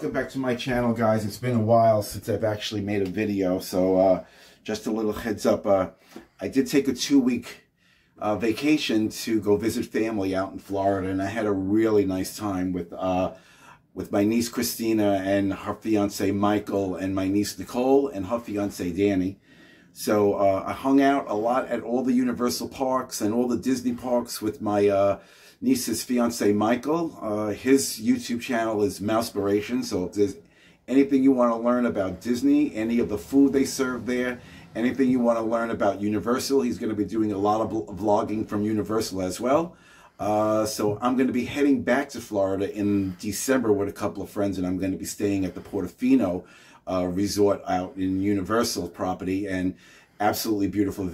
welcome back to my channel, guys. It's been a while since I've actually made a video, so just a little heads up. I did take a 2-week vacation to go visit family out in Florida, and I had a really nice time with my niece Christina and her fiance Michael, and my niece Nicole and her fiance Danny. So I hung out a lot at all the Universal parks and all the Disney parks with my niece's fiance Michael. His YouTube channel is Mousepiration, so if there's anything you want to learn about Disney, any of the food they serve there, anything you want to learn about Universal, he's going to be doing a lot of vlogging from Universal as well. So I'm going to be heading back to Florida in December with a couple of friends, and I'm going to be staying at the Portofino resort out in Universal property, and absolutely beautiful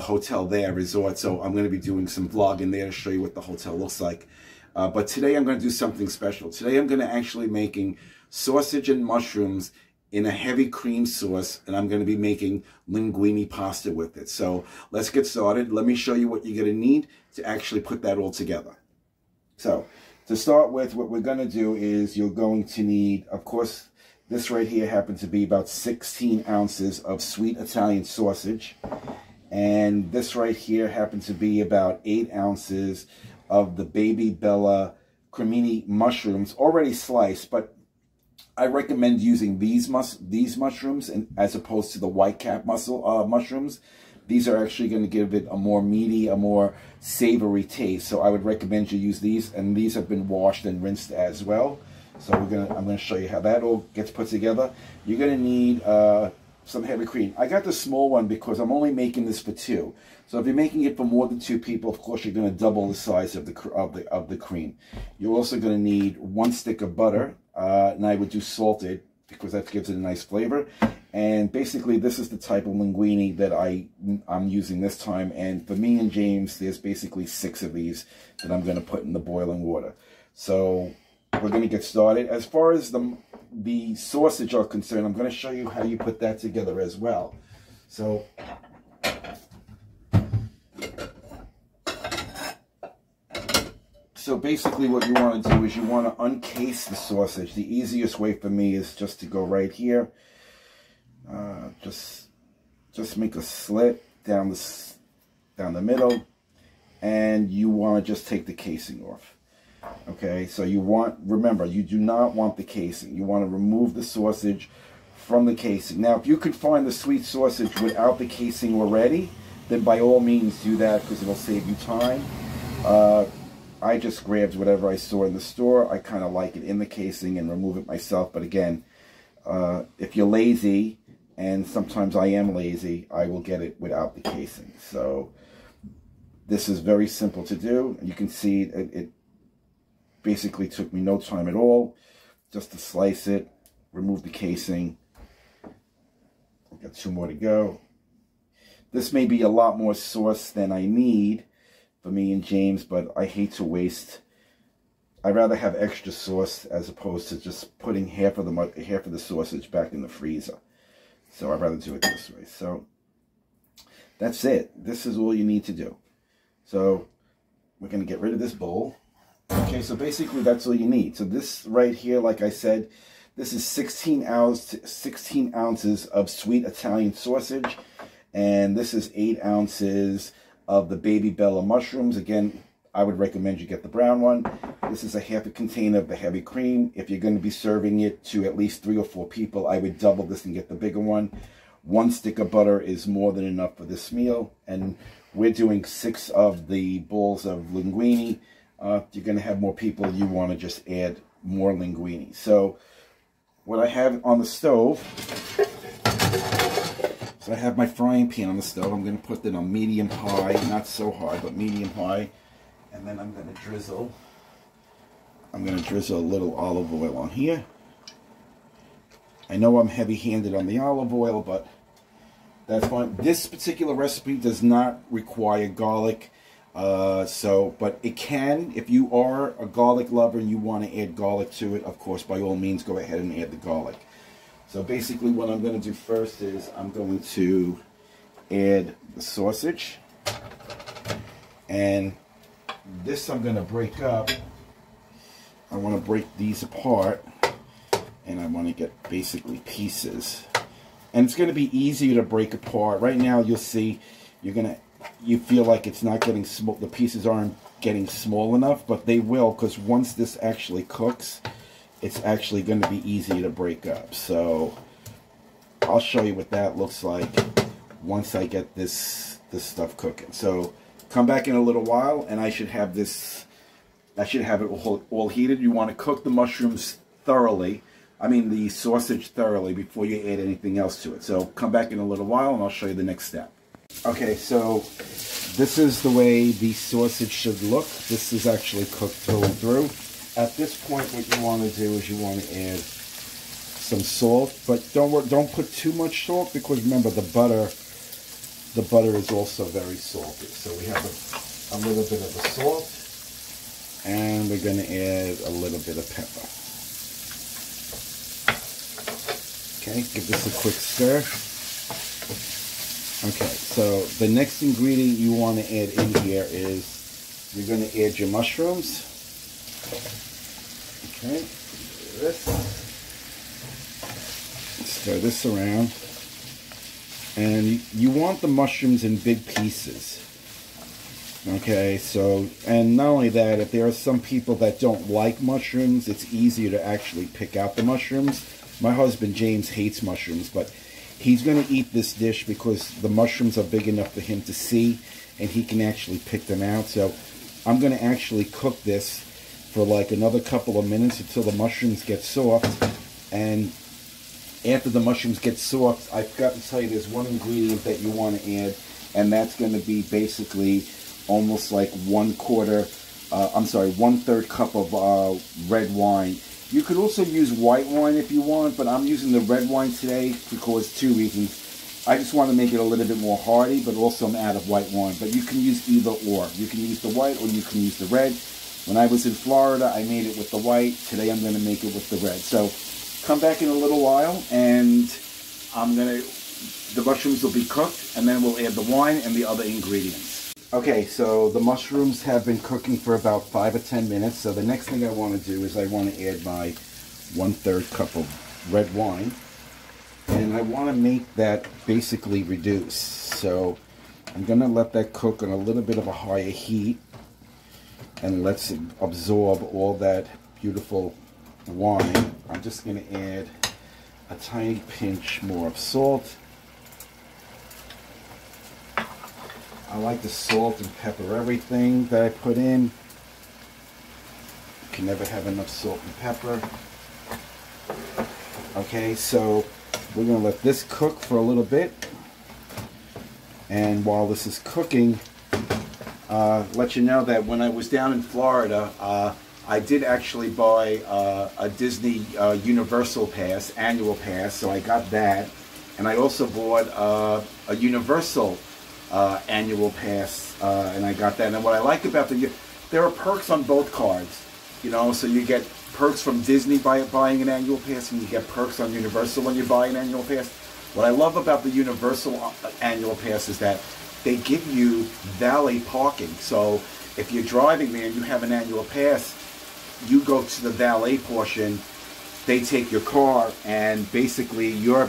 hotel there, resort. So I'm going to be doing some vlogging there to show you what the hotel looks like. But today I'm going to do something special. Today I'm going to actually making sausage and mushrooms in a heavy cream sauce, and I'm going to be making linguine pasta with it. So let's get started. Let me show you what you're going to need to actually put that all together. So to start with, what we're going to do is you're going to need, of course, this right here happens to be about 16 ounces of sweet Italian sausage. And this right here happens to be about 8 ounces of the Baby Bella cremini mushrooms, already sliced. But I recommend using these mushrooms as opposed to the white cap mushrooms. These are actually going to give it a more meaty, a more savory taste. So I would recommend you use these. And these have been washed and rinsed as well. So I'm going to show you how that all gets put together. You're going to need some heavy cream. I got the small one because I'm only making this for 2. So if you're making it for more than 2 people, of course you're going to double the size of the cream. You're also going to need 1 stick of butter, and I would do salted because that gives it a nice flavor. And basically, this is the type of linguine that I'm using this time. And for me and James, there's basically 6 of these that I'm going to put in the boiling water. So we're going to get started. As far as the sausage are concerned, I'm going to show you how you put that together as well. So basically what you want to do is you want to uncase the sausage. The easiest way for me is just to go right here. Just make a slit down the middle, and you want to just take the casing off. Okay, so remember, you do not want the casing. You want to remove the sausage from the casing. Now, if you could find the sweet sausage without the casing already, then by all means do that because it'll save you time. I just grabbed whatever I saw in the store. I kind of like it in the casing and remove it myself. But again, if you're lazy, and sometimes I am lazy, I will get it without the casing. So this is very simple to do. You can see it basically took me no time at all just to slice it, remove the casing. I've got 2 more to go. This may be a lot more sauce than I need for me and James, but I hate to waste. I'd rather have extra sauce as opposed to just putting half of the sausage back in the freezer. So I'd rather do it this way. So that's it. This is all you need to do. So we're going to get rid of this bowl. Okay, so basically that's all you need. So this right here, like I said, this is 16 ounces of sweet Italian sausage, and this is 8 ounces of the Baby Bella mushrooms. Again, I would recommend you get the brown one. This is a half a container of the heavy cream. If you're going to be serving it to at least 3 or 4 people, I would double this and get the bigger one. 1 stick of butter is more than enough for this meal, and we're doing 6 of the bowls of linguine. If you're going to have more people, you want to just add more linguine. So what I have on the stove, so I have my frying pan on the stove. I'm going to put it on medium high, not so high, but medium high. And then I'm going to drizzle a little olive oil on here. I know I'm heavy-handed on the olive oil, but that's fine. This particular recipe does not require garlic. But it can, if you are a garlic lover and you want to add garlic to it, of course, by all means, go ahead and add the garlic. So basically what I'm going to do first is I'm going to add the sausage. And this I'm going to break up. I want to break these apart. and I want to get basically pieces. And it's going to be easier to break apart. Right now, you'll see you feel like it's not getting small. The pieces aren't getting small enough, but they will, because once this actually cooks, it's actually going to be easy to break up. So I'll show you what that looks like once I get this stuff cooking. So come back in a little while, and I should have this. I should have it all heated. You want to cook the mushrooms thoroughly. I mean the sausage thoroughly before you add anything else to it. So come back in a little while, and I'll show you the next step. Okay, so this is the way the sausage should look. This is actually cooked through and through. At this point, what you want to do is you want to add some salt, but don't put too much salt, because remember the butter is also very salty. So we have a little bit of the salt, and we're going to add a little bit of pepper. Okay, give this a quick stir. Okay, so the next ingredient you want to add in here is you're going to add your mushrooms. Okay, stir this around. And you want the mushrooms in big pieces. Okay, so, and not only that, if there are some people that don't like mushrooms, it's easier to actually pick out the mushrooms. My husband, James, hates mushrooms, but he's going to eat this dish because the mushrooms are big enough for him to see, and he can actually pick them out. So I'm going to actually cook this for like another couple of minutes until the mushrooms get soft. And after the mushrooms get soft, I forgot to tell you there's one ingredient that you want to add, and that's going to be basically almost like 1/3 cup of red wine. You could also use white wine if you want, but I'm using the red wine today because 2 reasons. I just want to make it a little bit more hearty, but also I'm out of white wine. But you can use either or. You can use the white or you can use the red. When I was in Florida, I made it with the white. Today I'm going to make it with the red. So come back in a little while, and the mushrooms will be cooked, and then we'll add the wine and the other ingredients. Okay, so the mushrooms have been cooking for about 5 or 10 minutes. So the next thing I want to do is I want to add my 1/3 cup of red wine. And I want to make that basically reduce. So I'm going to let that cook on a little bit of a higher heat. And let's absorb all that beautiful wine. I'm just going to add a tiny pinch more of salt. I like to salt and pepper everything that I put in. You can never have enough salt and pepper. Okay, so we're going to let this cook for a little bit. And while this is cooking, let you know that when I was down in Florida, I did actually buy a Disney Universal Pass, annual pass, so I got that. And I also bought a Universal annual pass, and I got that. And what I like about there are perks on both cards, you know, so you get perks from Disney by buying an annual pass, and you get perks on Universal when you buy an annual pass. What I love about the Universal annual pass is that they give you valet parking. So if you're driving there and you have an annual pass, you go to the valet portion, they take your car, and basically you're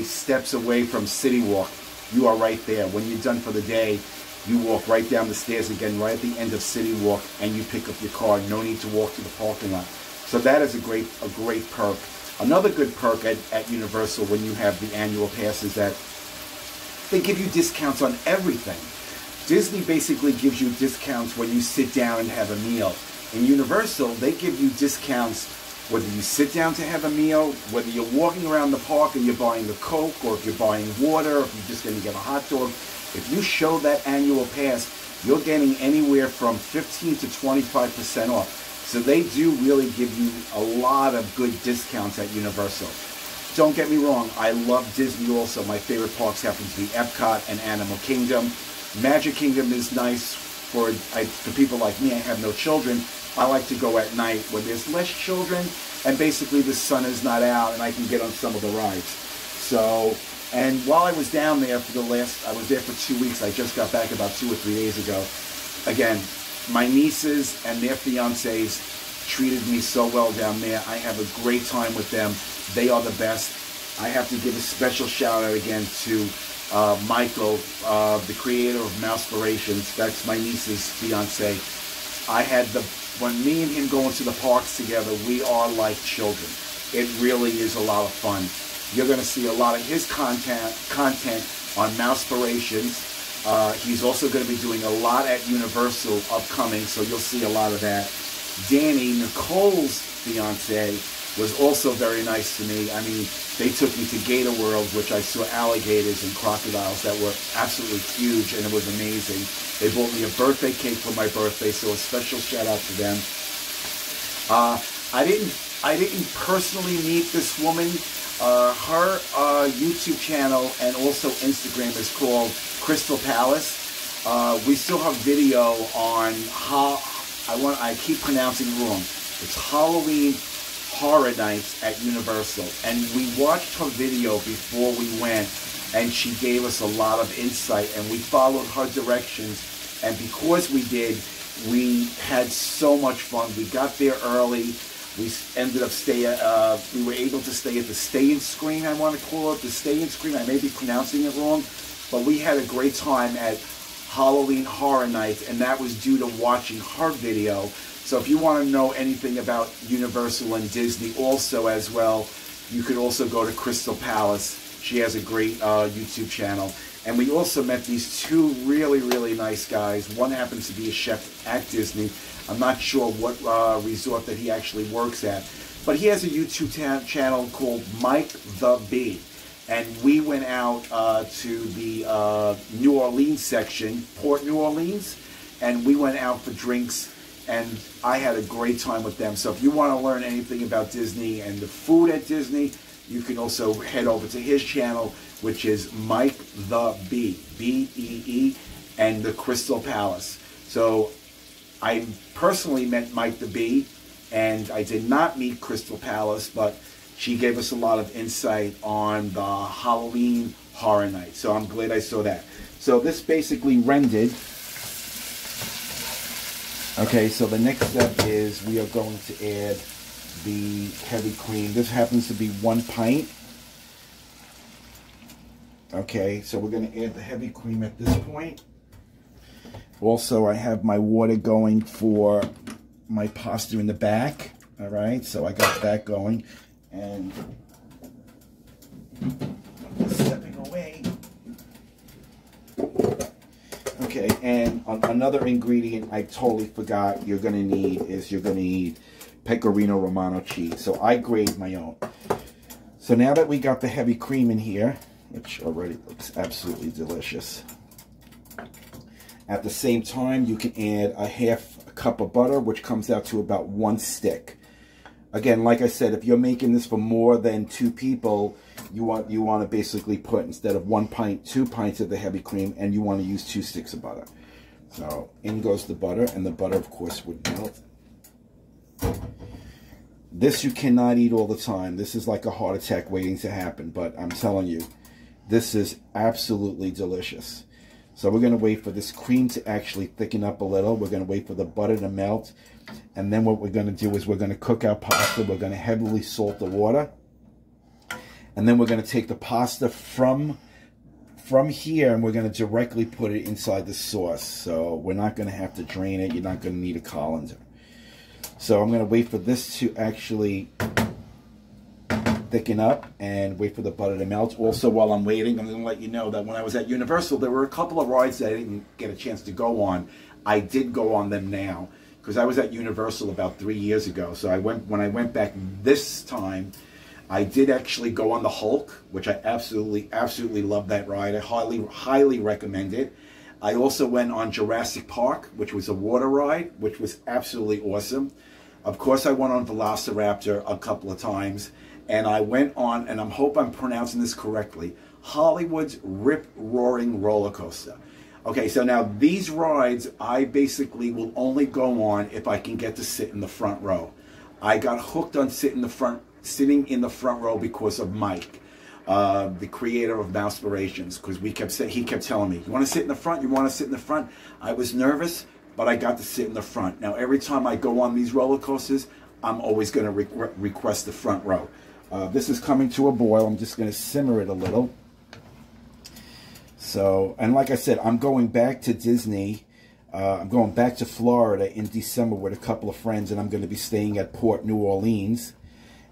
steps away from City Walk. You are right there. When you're done for the day, you walk right down the stairs again, right at the end of City Walk, and you pick up your car. No need to walk to the parking lot. So that is a great perk. Another good perk at Universal when you have the annual pass is that they give you discounts on everything. Disney basically gives you discounts when you sit down and have a meal. In Universal, they give you discounts whether you sit down to have a meal, whether you're walking around the park and you're buying a Coke, or if you're buying water, or if you're just going to get a hot dog. If you show that annual pass, you're getting anywhere from 15 to 25% off. So they do really give you a lot of good discounts at Universal. Don't get me wrong, I love Disney also. My favorite parks happen to be Epcot and Animal Kingdom. Magic Kingdom is nice for people like me. I have no children. I like to go at night when there's less children and basically the sun is not out and I can get on some of the rides. So, and while I was down there I was there for 2 weeks. I just got back about 2 or 3 days ago. Again, my nieces and their fiancés treated me so well down there. I have a great time with them. They are the best. I have to give a special shout out again to Michael, the creator of Mousepirations. That's my niece's fiance. When me and him go into the parks together, we are like children. It really is a lot of fun. You're going to see a lot of his content on Mousepirations. He's also going to be doing a lot at Universal upcoming, so you'll see a lot of that. Danny, Nicole's fiance, was also very nice to me. I mean, they took me to Gator World, which I saw alligators and crocodiles that were absolutely huge, and it was amazing. They bought me a birthday cake for my birthday, so a special shout out to them. I didn't personally meet this woman. Her YouTube channel and also Instagram is called Crystal Palace. We still have video on I keep pronouncing it wrong. It's Halloween Horror Nights at Universal, and we watched her video before we went, and she gave us a lot of insight, and we followed her directions, and because we did, we had so much fun. We got there early. We ended up we were able to stay at the Stay and Scream, I want to call it, the Stay and Scream. I may be pronouncing it wrong, but we had a great time at Halloween Horror Nights, and that was due to watching her video. So if you want to know anything about Universal and Disney also as well, you could also go to Crystal Palace. She has a great YouTube channel. And we also met these two really, really nice guys. One happens to be a chef at Disney. I'm not sure what resort that he actually works at. But he has a YouTube channel called Mike the Bee. And we went out to the New Orleans section, Port New Orleans, and we went out for drinks. And I had a great time with them. So if you want to learn anything about Disney and the food at Disney, you can also head over to his channel, which is Mike the Bee, B-E-E, and the Crystal Palace. So I personally met Mike the Bee, and I did not meet Crystal Palace, but she gave us a lot of insight on the Halloween Horror Night. So I'm glad I saw that. So this basically rendered. Okay, so the next step is we are going to add the heavy cream. This happens to be 1 pint. Okay, so we're going to add the heavy cream at this point. Also, I have my water going for my pasta in the back. All right, so I got that going. And I'm stepping away. Okay, and another ingredient I totally forgot you're going to need Pecorino Romano cheese. So I grate my own. So now that we got the heavy cream in here, which already looks absolutely delicious. At the same time, you can add a half a cup of butter, which comes out to about 1 stick. Again, like I said, if you're making this for more than 2 people, you want to basically put, instead of 1 pint, 2 pints of the heavy cream, and you want to use 2 sticks of butter. So in goes the butter, and the butter, of course, would melt. This you cannot eat all the time. This is like a heart attack waiting to happen, but I'm telling you, this is absolutely delicious. So we're going to wait for this cream to actually thicken up a little. We're going to wait for the butter to melt. And then what we're going to do is we're going to cook our pasta. We're going to heavily salt the water. And then we're going to take the pasta from here, and we're going to directly put it inside the sauce. So we're not going to have to drain it. You're not going to need a colander. So I'm going to wait for this to actually thicken up and wait for the butter to melt. Also, while I'm waiting, I'm going to let you know that when I was at Universal, there were a couple of rides that I didn't get a chance to go on. I did go on them now because I was at Universal about 3 years ago. So when I went back this time, I did actually go on the Hulk, which I absolutely love that ride. I highly recommend it. I also went on Jurassic Park, which was a water ride, which was absolutely awesome. Of course, I went on Velociraptor a couple of times. And I went on, and I hope I'm pronouncing this correctly, Hollywood's Rip-Roaring Roller Coaster. Okay, so now these rides, I basically will only go on if I can get to sit in the front row. I got hooked on sitting in the front row because of Mike, the creator of Mousepirations, because he kept telling me, you want to sit in the front? You want to sit in the front? I was nervous, but I got to sit in the front. Now, every time I go on these roller coasters, I'm always going to request the front row. This is coming to a boil. I'm just going to simmer it a little. So, and like I said, I'm going back to Disney. I'm going back to Florida in December with a couple of friends, and I'm going to be staying at Port New Orleans.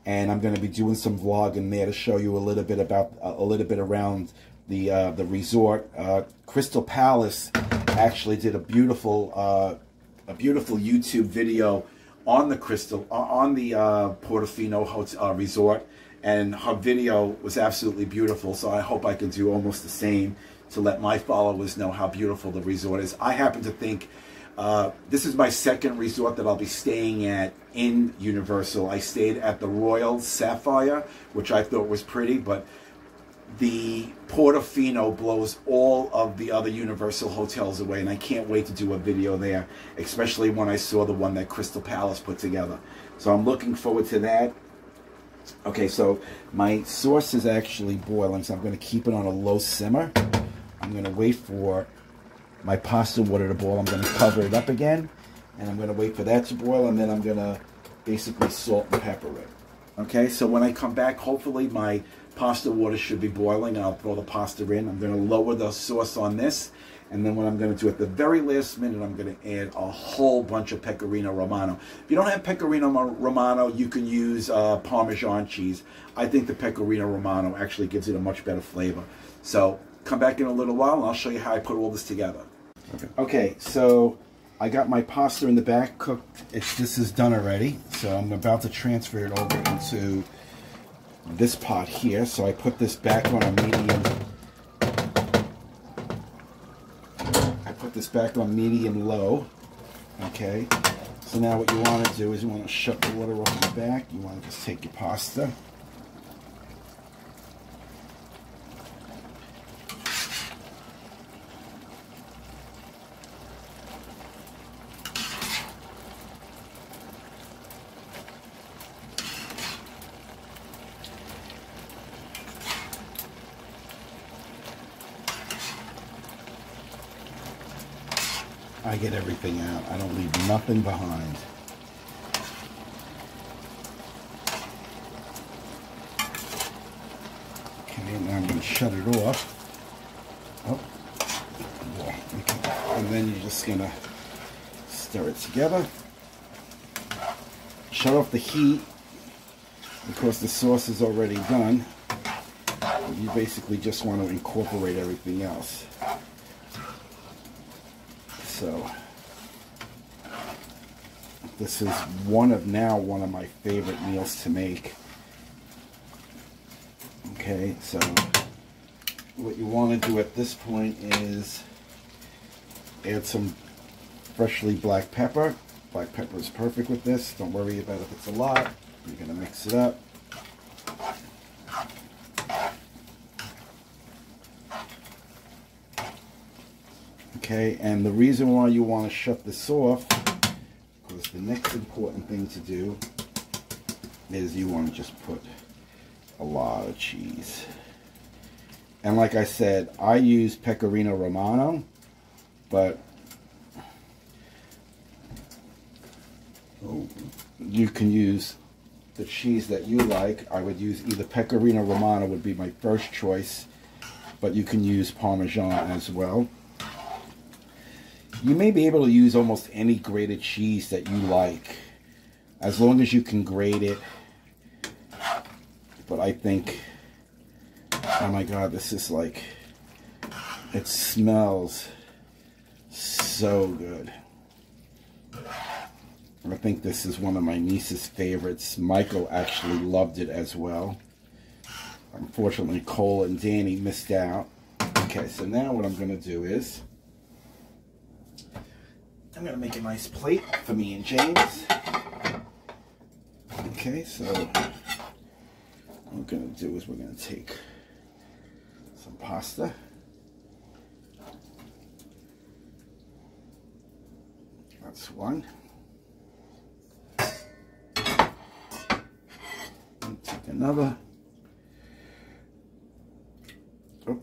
And I'm going to be doing some vlogging there to show you a little bit about, a little bit around the resort. Crystal Palace actually did a beautiful YouTube video on the Portofino Hotel Resort, and her video was absolutely beautiful. So I hope I can do almost the same to let my followers know how beautiful the resort is. I happen to think this is my second resort that I'll be staying at in Universal. I stayed at the Royal Sapphire, which I thought was pretty, but the Portofino blows all of the other Universal hotels away, and I can't wait to do a video there, especially when I saw the one that Crystal Palace put together. So I'm looking forward to that. Okay, so my sauce is actually boiling, so I'm going to keep it on a low simmer. I'm going to wait for my pasta water to boil. I'm going to cover it up again, and I'm going to wait for that to boil, and then I'm going to basically salt and pepper it. Okay, so when I come back, hopefully my pasta water should be boiling, and I'll throw the pasta in. I'm going to lower the sauce on this, and then what I'm going to do at the very last minute, I'm going to add a whole bunch of Pecorino Romano. If you don't have Pecorino Romano, you can use Parmesan cheese. I think the Pecorino Romano actually gives it a much better flavor. So come back in a little while, and I'll show you how I put all this together. Okay, so I got my pasta in the back cooked. This is done already, so I'm about to transfer it over into this pot here. So I put this back on a medium. I put this back on medium low. Okay. So now what you want to do is you want to shut the water off in the back. You want to just take your pasta. I get everything out. I don't leave nothing behind. Okay, now I'm going to shut it off. Oh, yeah, okay. And then you're just going to stir it together. Shut off the heat because the sauce is already done. You basically just want to incorporate everything else. So this is one of my favorite meals to make. Okay, so what you want to do at this point is add some freshly black pepper. Black pepper is perfect with this. Don't worry about if it's a lot. You're going to mix it up. Okay, and the reason why you want to shut this off, because the next important thing to do is you want to just put a lot of cheese. And like I said, I use Pecorino Romano, but you can use the cheese that you like. I would use either Pecorino Romano would be my first choice, but you can use Parmesan as well. You may be able to use almost any grated cheese that you like, as long as you can grate it. But I think, oh my God, this is like, it smells so good. I think this is one of my niece's favorites. Michael actually loved it as well. Unfortunately, Cole and Danny missed out. Okay, so now what I'm going to do is, I'm going to make a nice plate for me and James. Okay, so what we're going to do is we're going to take some pasta. That's one. And take another. Oh.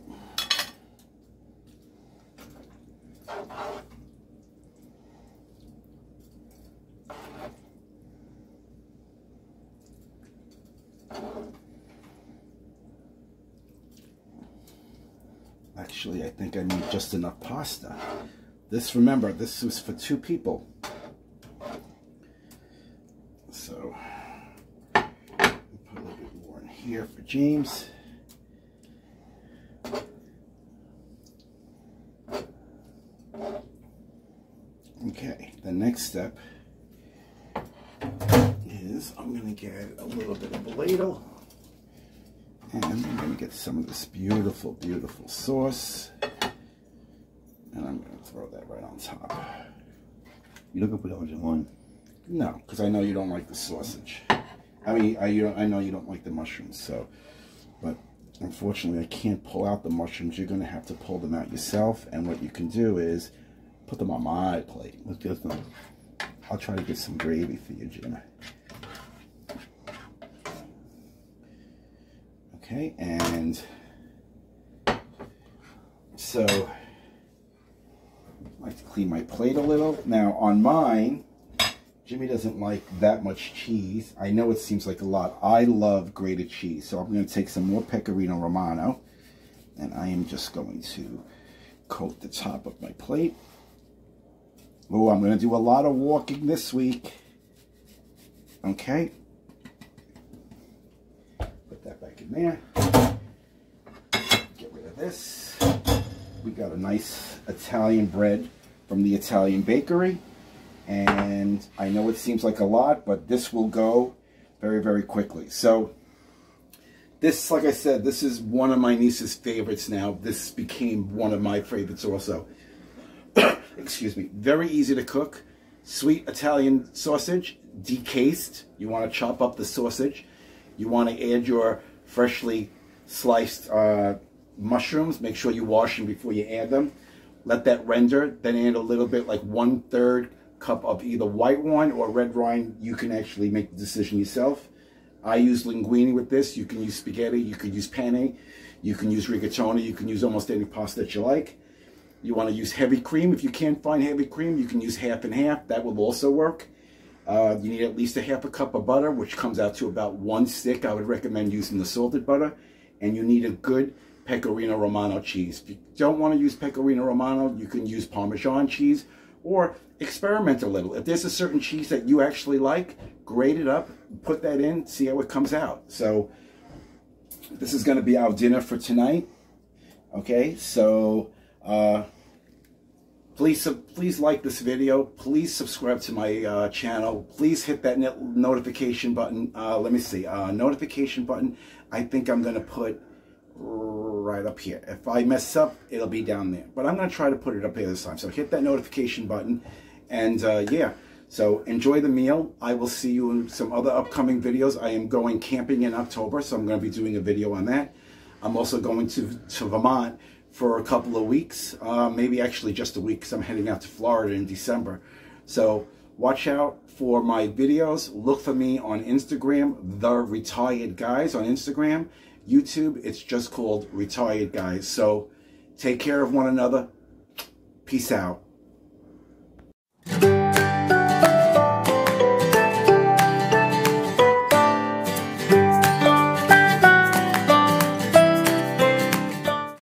Actually, I think I made just enough pasta. This, remember, this was for 2 people. So, put a little bit more in here for James. Okay, the next step is I'm going to get a little bit of a ladle. And I'm going to get some of this beautiful, beautiful sauce. And I'm going to throw that right on top. You don't put it on your line? No, because I know you don't like the sausage. I mean, I know you don't like the mushrooms, so. But unfortunately, I can't pull out the mushrooms. You're going to have to pull them out yourself. And what you can do is put them on my plate. Let's get some. I'll try to get some gravy for you, Jim. Okay, and so I like to clean my plate a little. Now on mine, Jimmy doesn't like that much cheese. I know it seems like a lot. I love grated cheese, so I'm going to take some more Pecorino Romano, and I am just going to coat the top of my plate. Oh, I'm going to do a lot of walking this week. Okay. That back in there. Get rid of this. We got a nice Italian bread from the Italian bakery, and I know it seems like a lot, but this will go very, very quickly. So this, like I said, this is one of my niece's favorites now. This became one of my favorites also. Excuse me. Very easy to cook. Sweet Italian sausage, decased. You want to chop up the sausage. You want to add your freshly sliced mushrooms. Make sure you wash them before you add them. Let that render. Then add a little bit, like 1/3 cup of either white wine or red wine. You can actually make the decision yourself. I use linguine with this. You can use spaghetti. You could use penne. You can use rigatoni. You can use almost any pasta that you like. You want to use heavy cream. If you can't find heavy cream, you can use half and half. That will also work. You need at least a 1/2 cup of butter, which comes out to about 1 stick. I would recommend using the salted butter. And you need a good Pecorino Romano cheese. If you don't want to use Pecorino Romano, you can use Parmesan cheese or experiment a little. If there's a certain cheese that you actually like, grate it up, put that in, see how it comes out. So this is going to be our dinner for tonight. Okay, so Please like this video. Please subscribe to my channel. Please hit that notification button. Let me see. Notification button. I think I'm going to put right up here. If I mess up, it'll be down there. But I'm going to try to put it up here this time. So hit that notification button. And yeah, so enjoy the meal. I will see you in some other upcoming videos. I am going camping in October, so I'm going to be doing a video on that. I'm also going to Vermont for a couple of weeks, maybe actually just a week, because I'm heading out to Florida in December. So watch out for my videos. Look for me on Instagram, The Retired Guys on Instagram. YouTube, it's just called Retired Guys. So take care of one another. Peace out.